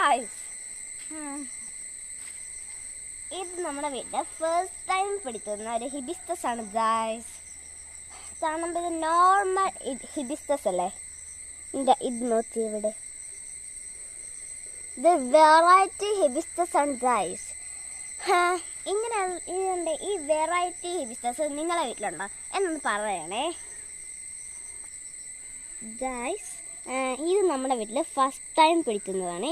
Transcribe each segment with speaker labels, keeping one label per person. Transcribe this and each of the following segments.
Speaker 1: Guys, ഇത് നമ്മുടെ വീട്ടിൽ ഫസ്റ്റ് ടൈം പിടിക്കുന്ന ഒരു ഹിബിസ്കസ് ആണ് ഗായ്സ്. കാണുമ്പോൾ ഇത് നോർമൽ ഹിബിസ്കസ് അല്ലേ? ഇത് നോക്കി ഇവിടെ, ഇത് വെറൈറ്റി ഹിബിസ്കസ് ആണ് ഗായ്സ്. ഇങ്ങനെ ഇതിൻ്റെ ഈ വെറൈറ്റി ഹിബിസ്കസ് നിങ്ങളുടെ വീട്ടിലുണ്ടോ എന്നൊന്ന് പറയണേ ഗായ്സ്. ഇത് നമ്മുടെ വീട്ടിൽ ഫസ്റ്റ് ടൈം പിടിക്കുന്നതാണ്.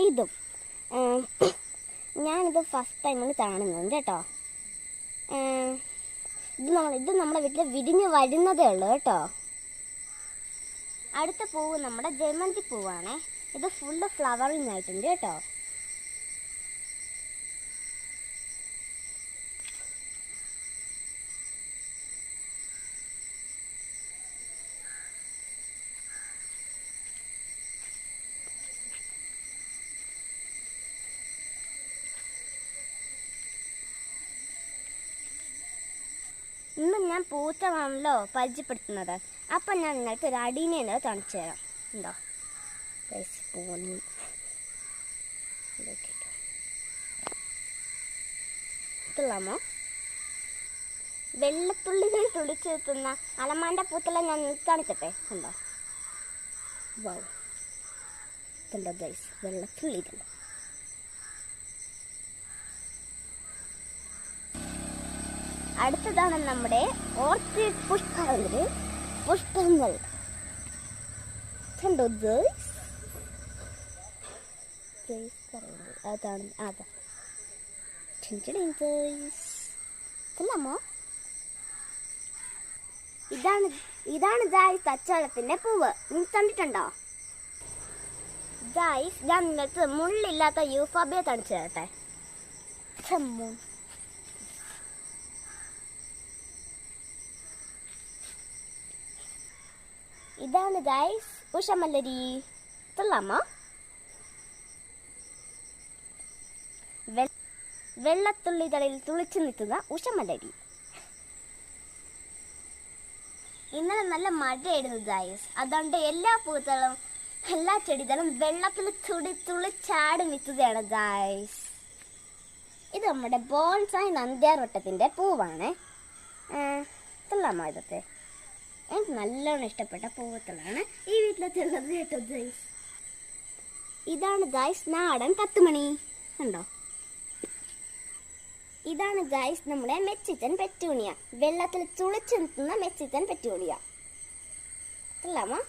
Speaker 1: ഞാനിത് ഫസ്റ്റ് ടൈമാണ് കാണുന്നത് കേട്ടോ. ഇത് നമ്മുടെ വീട്ടിൽ വിരിഞ്ഞ് വരുന്നതേ ഉള്ളൂ കേട്ടോ. അടുത്ത പൂവ് നമ്മുടെ ജമന്തി പൂവാണേ. ഇത് ഫുള്ള് ഫ്ലവറിങ് ആയിട്ടുണ്ട് കേട്ടോ. ഇന്ന് ഞാൻ പൂത്തമാണല്ലോ പരിചയപ്പെടുത്തുന്നത്. അപ്പം ഞാൻ നിങ്ങൾക്ക് ഒരു അടീനെ കാണിച്ചു തരാം. ഉണ്ടോ പൂണി ഇതല്ലാമോ? വെള്ളത്തുള്ളികൾ തുളിച്ചെത്തുന്ന അലമാൻ്റെ പൂത്തെല്ലാം ഞാൻ കാണിച്ചട്ടെ. ഉണ്ടോ? വൗ, ഇതുണ്ടോ ഗൈസ്, വെള്ളത്തുള്ളി ഇതുണ്ടോ? അടുത്തതാണ് നമ്മുടെ ഓർക്കിഡ് പുഷ്പങ്ങൾ. കണ്ടോ ഗൈസ്? അതാണ് കൊള്ളാമോ? ഇതാണ് ഗൈസ് തച്ചോളത്തിന്റെ പൂവ്. നിങ്ങൾ കണ്ടിട്ടുണ്ടോ ഗൈസ്? ഞാൻ നിങ്ങൾക്ക് മുള്ളില്ലാത്ത യൂഫോബിയ കാണിച്ചു തരട്ടെ. ഇതാണ് ഗൈസ് ഉഷമല്ലരി. കൊള്ളാമോ? വെള്ളത്തുള്ളികളിൽ തുളിച്ചു നിൽക്കുന്ന ഉഷമല്ലരി. ഇന്നലെ നല്ല മഴയായിരുന്നു ഗൈസ്. അതുകൊണ്ട് എല്ലാ പൂക്കളും എല്ലാ ചെടികളും വെള്ളത്തിൽ തുളിച്ചാടി നിൽക്കുകയാണ് ഗൈസ്. ഇത് നമ്മുടെ ബോൺസായി നന്ദ്യാർവട്ടത്തിന്റെ പൂവാണ്. കൊള്ളാമോ? ഇതൊക്കെ എനിക്ക് നല്ലോണം ഇഷ്ടപ്പെട്ട പൂവത്തുകളാണ് ഈ വീട്ടിലെത്തുള്ളത് കേട്ടോ ഗൈസ്. ഇതാണ് ഗൈസ് നാടൻ കത്തുമണി. കണ്ടോ? ഇതാണ് ഗൈസ് നമ്മുടെ മെക്സിക്കൻ പെറ്റൂണിയ. വെള്ളത്തിൽ തുളിച്ചു നിൽക്കുന്ന മെക്സിക്കൻ പെറ്റൂണിയ. കൊള്ളാമോ?